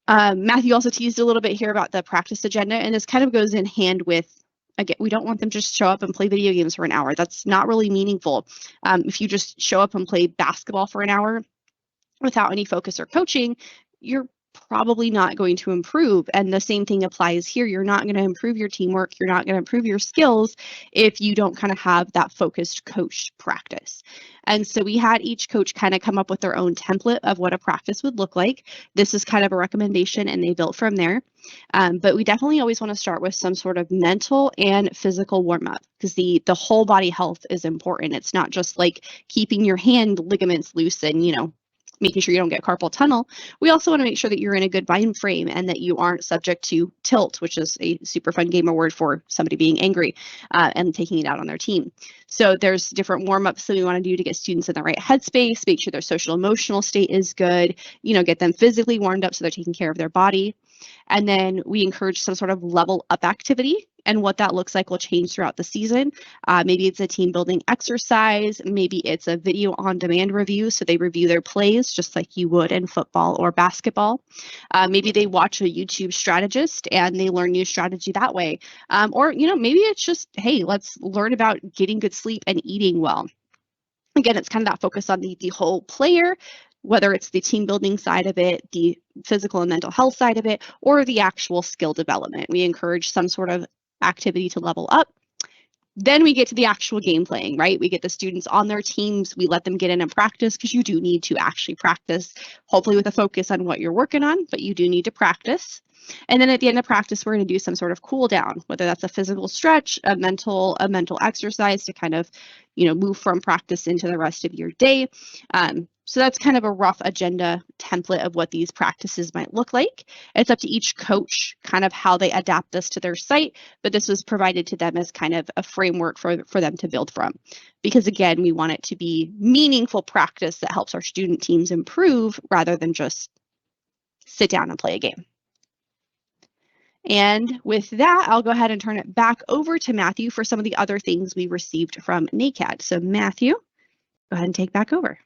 Matthew also teased a little bit here about the practice agenda, and this kind of goes in hand with, again, we don't want them to just show up and play video games for an hour. That's not really meaningful. If you just show up and play basketball for an hour without any focus or coaching, you're probably not going to improve. And the same thing applies here. You're not going to improve your teamwork. You're not going to improve your skills if you don't kind of have that focused coach practice. And so we had each coach kind of come up with their own template of what a practice would look like. This is kind of a recommendation, and they built from there. But we definitely always want to start with some sort of mental and physical warm-up, because the whole body health is important. It's not just like keeping your hand ligaments loose and, making sure you don't get carpal tunnel. We also want to make sure that you're in a good mind frame and that you aren't subject to tilt, which is a super fun gamer word for somebody being angry and taking it out on their team. So there's different warm-ups that we want to do to get students in the right headspace, make sure their social emotional state is good, get them physically warmed up so they're taking care of their body. And then we encourage some sort of level up activity, and what that looks like will change throughout the season. Maybe it's a team building exercise. Maybe it's a video on demand review. So they review their plays just like you would in football or basketball. Maybe they watch a YouTube strategist and they learn new strategy that way. Or maybe it's just, hey, let's learn about getting good sleep and eating well. Again, it's kind of that focus on the whole player, whether it's the team building side of it, the physical and mental health side of it, or the actual skill development. We encourage some sort of activity to level up. Then we get to the actual game playing, right? We get the students on their teams. We let them get in and practice, because you do need to actually practice, hopefully with a focus on what you're working on, but you do need to practice. And then at the end of practice, we're going to do some sort of cool down, whether that's a physical stretch, a mental exercise to kind of, move from practice into the rest of your day. So that's kind of a rough agenda template of what these practices might look like. It's up to each coach kind of how they adapt this to their site, but this was provided to them as kind of a framework for them to build from. Because again, we want it to be meaningful practice that helps our student teams improve rather than just sit down and play a game. And with that, I'll go ahead and turn it back over to Matthew for some of the other things we received from NACAD. So Matthew, go ahead and take back over.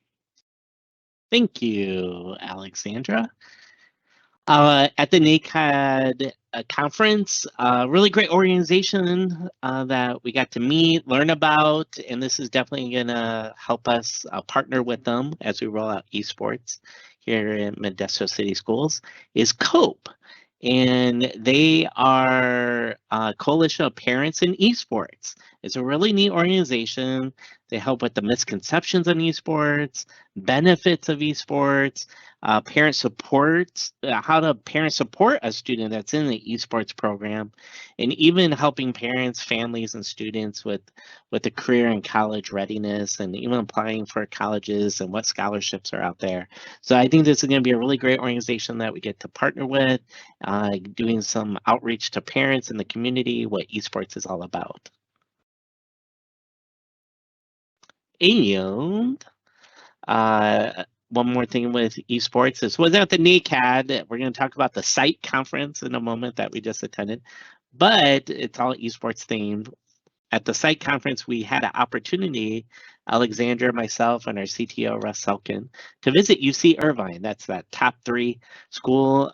Thank you, Alexandra. At the NACAD conference, really great organization that we got to meet, learn about, and this is definitely going to help us partner with them as we roll out esports here in Modesto City Schools, is COPE. And they are a coalition of parents in esports. It's a really neat organization. They help with the misconceptions on esports, benefits of esports, parent support, how to parent support a student that's in the esports program, and even helping parents, families, and students with the career and college readiness, and even applying for colleges and what scholarships are out there. So I think this is going to be a really great organization that we get to partner with, doing some outreach to parents in the community, what esports is all about. And one more thing with esports is was at the NACAD. We're going to talk about the site conference in a moment that we just attended, but it's all esports themed. At the site conference, we had an opportunity, Alexandra, myself, and our CTO, Russ Selkin, to visit UC Irvine. That's that top 3 school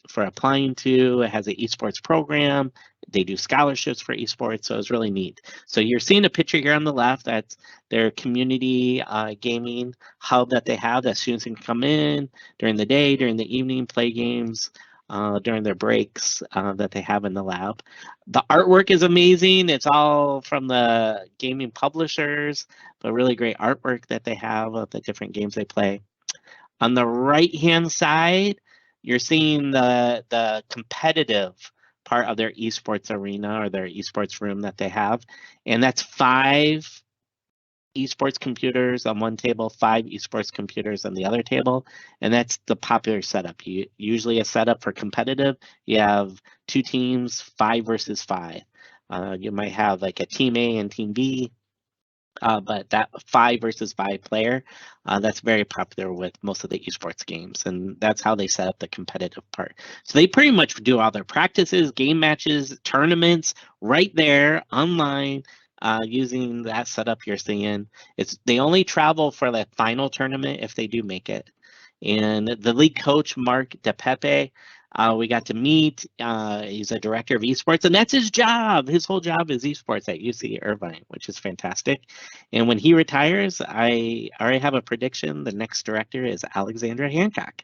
for applying to. It has an esports program. They do scholarships for esports, so it's really neat. So you're seeing a picture here on the left. That's their community gaming hub that they have, that students can come in during the day, during the evening, play games, during their breaks that they have in the lab. The artwork is amazing. It's all from the gaming publishers, but really great artwork that they have of the different games they play. On the right-hand side, you're seeing the competitive part of their esports arena or their esports room that they have. And that's 5 esports computers on one table, 5 esports computers on the other table, and that's the popular setup. Usually a setup for competitive, you have 2 teams, 5 versus 5. You might have like a team A and team B, but that 5 versus 5 player, that's very popular with most of the esports games, and that's how they set up the competitive part. So they pretty much do all their practices, game matches, tournaments right there online. Using that setup you're seeing. They only travel for the final tournament if they do make it. And the lead coach, Mark DePepe, we got to meet. He's a director of esports, and that's his job. His whole job is esports at UC Irvine, which is fantastic. And when he retires, I already have a prediction. The next director is Alexandra Hancock.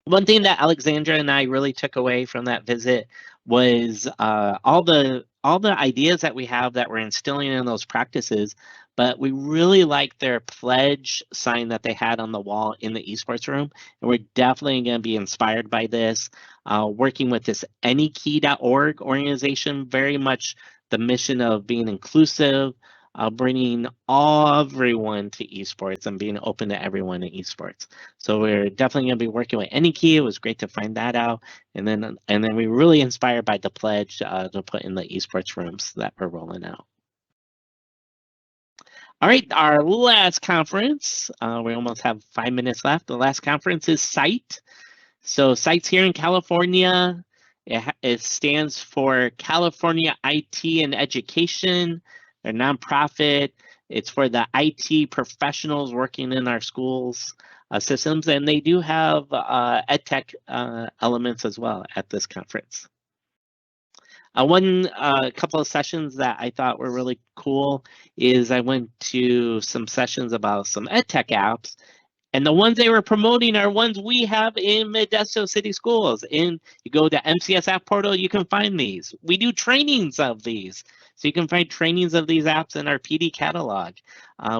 One thing that Alexandra and I really took away from that visit was all the ideas that we have that we're instilling in those practices. But we really liked their pledge sign that they had on the wall in the esports room, and we're definitely going to be inspired by this. Working with this AnyKey.org organization, very much the mission of being inclusive, bringing everyone to esports and being open to everyone in esports. So we're definitely going to be working with AnyKey. It was great to find that out, and then we were really inspired by the pledge to put in the esports rooms that we're rolling out. All right, our last conference. We almost have 5 minutes left. The last conference is SITE. So SITE's here in California. It stands for California IT and Education. They're nonprofit. It's for the IT professionals working in our schools systems, and they do have EdTech elements as well at this conference. One couple of sessions that I thought were really cool is I went to some sessions about some EdTech apps, and the ones they were promoting are ones we have in Modesto City Schools. And you go to MCS App Portal, you can find these. We do trainings of these. So you can find trainings of these apps in our PD catalog.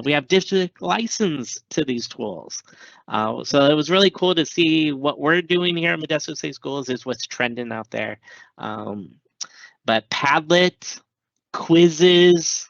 We have district license to these tools. So it was really cool to see what we're doing here at Modesto City Schools is what's trending out there. But Padlet, quizzes,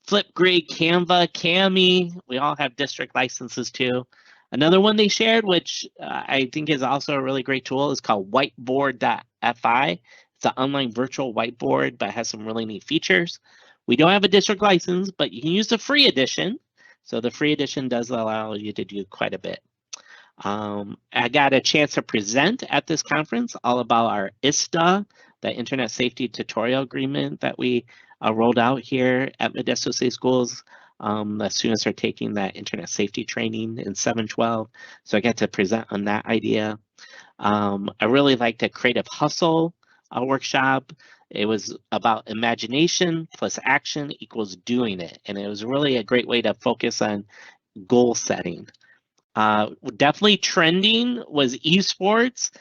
Flipgrid, Canva, Kami, we all have district licenses too. Another one they shared, which I think is also a really great tool, is called whiteboard.fi. It's an online virtual whiteboard, but has some really neat features. We don't have a district license, but you can use the free edition. So the free edition does allow you to do quite a bit. I got a chance to present at this conference all about our ISTA, the Internet Safety Tutorial Agreement that we rolled out here at Modesto City Schools. The students are taking that internet safety training in 712, so I got to present on that idea. I really liked the Creative Hustle workshop. It was about imagination plus action equals doing it, and it was really a great way to focus on goal setting. Definitely trending was esports.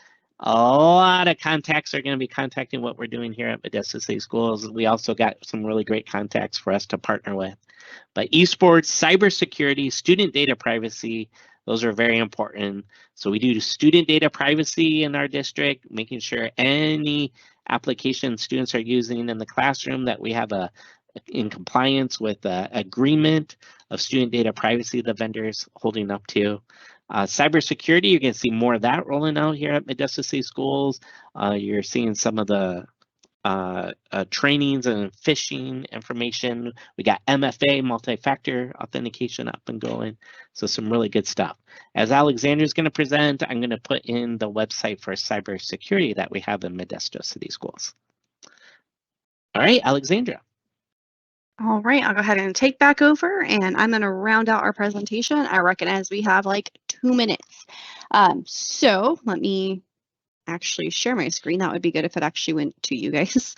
A lot of contacts are going to be contacting what we're doing here at Modesto City Schools. We also got some really great contacts for us to partner with. But esports, cybersecurity, student data privacy, those are very important. So we do student data privacy in our district, making sure any application students are using in the classroom that we have in compliance with the agreement of student data privacy the vendors holding up to. Cybersecurity, you're going to see more of that rolling out here at Modesto City Schools. You're seeing some of the trainings and phishing information. We got MFA, multi-factor authentication, up and going. So some really good stuff. As Alexandra's going to present, I'm going to put in the website for cybersecurity that we have in Modesto City Schools. All right, Alexandra. All right, I'll go ahead and take back over, and I'm going to round out our presentation. I recognize we have like 2 minutes. So let me actually share my screen. That would be good if it actually went to you guys.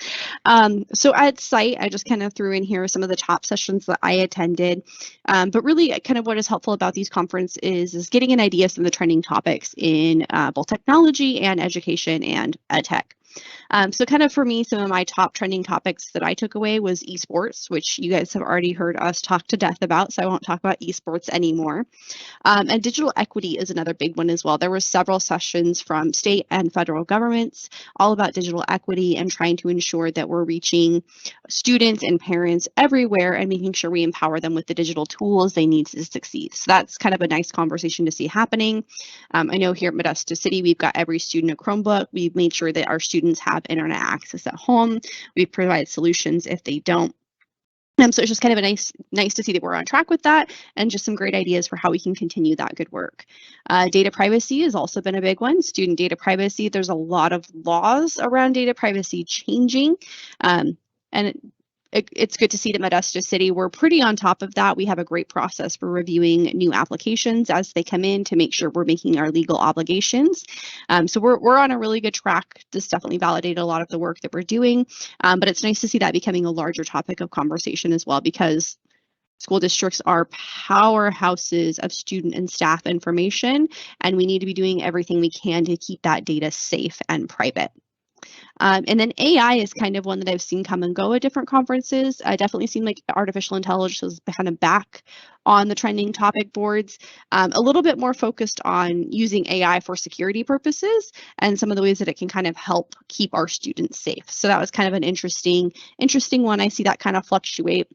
So at SITE, I just kind of threw in here some of the top sessions that I attended. But really kind of what is helpful about these conferences is getting an idea of some of the trending topics in both technology and education and EdTech. So kind of for me, some of my top trending topics that I took away was esports, which you guys have already heard us talk to death about, so I won't talk about esports anymore. And digital equity is another big one as well. There were several sessions from state and federal governments all about digital equity and trying to ensure that we're reaching students and parents everywhere and making sure we empower them with the digital tools they need to succeed. So that's kind of a nice conversation to see happening. I know here at Modesto City, we've got every student a Chromebook. We've made sure that our students have internet access at home. We provide solutions if they don't. So it's just kind of nice to see that we're on track with that and just some great ideas for how we can continue that good work. Data privacy has also been a big one. Student data privacy, there's a lot of laws around data privacy changing. And it's good to see that Modesto City, we're pretty on top of that. We have a great process for reviewing new applications as they come in to make sure we're making our legal obligations. So we're on a really good track. This definitely validated a lot of the work that we're doing, but it's nice to see that becoming a larger topic of conversation as well, because School districts are powerhouses of student and staff information, and we need to be doing everything we can to keep that data safe and private. And then AI is kind of one that I've seen come and go at different conferences. I definitely seen like artificial intelligence was kind of back on the trending topic boards, a little bit more focused on using AI for security purposes and some of the ways that it can kind of help keep our students safe. So that was kind of an interesting one. I see that kind of fluctuate.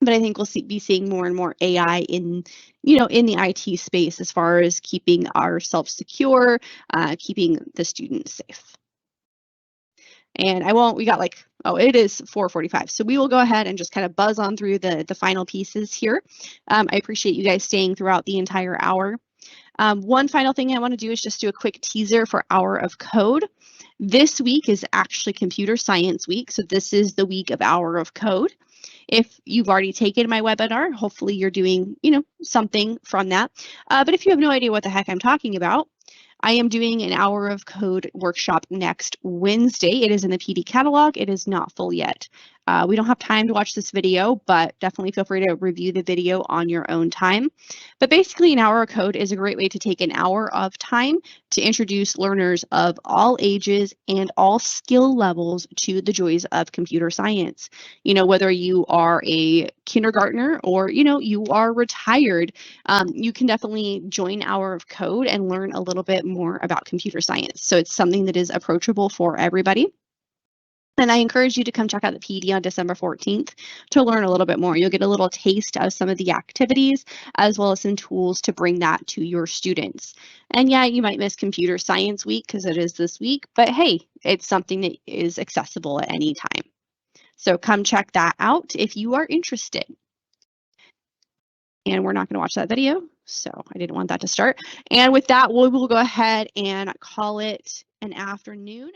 But I think we'll be seeing more and more AI in the IT space as far as keeping ourselves secure, keeping the students safe. And we got like, it is 4:45. So we will go ahead and just kind of buzz on through the final pieces here. I appreciate you guys staying throughout the entire hour. One final thing I want to do is just do a quick teaser for Hour of Code. This week is actually Computer Science Week. So this is the week of Hour of Code. If you've already taken my webinar, hopefully you're doing, something from that. But if you have no idea what the heck I'm talking about, I am doing an Hour of Code workshop next Wednesday. It is in the PD catalog. It is not full yet. We don't have time to watch this video, but definitely feel free to review the video on your own time. But basically, an Hour of Code is a great way to take an hour of time to introduce learners of all ages and all skill levels to the joys of computer science. Whether you are a kindergartner or, you are retired, you can definitely join Hour of Code and learn a little bit more about computer science. So it's something that is approachable for everybody. And I encourage you to come check out the PD on December 14th to learn a little bit more. You'll get a little taste of some of the activities as well as some tools to bring that to your students. And yeah, you might miss Computer Science Week because it is this week, but hey, it's something that is accessible at any time. So come check that out if you are interested. And we're not going to watch that video, so I didn't want that to start. And with that, we will go ahead and call it an afternoon.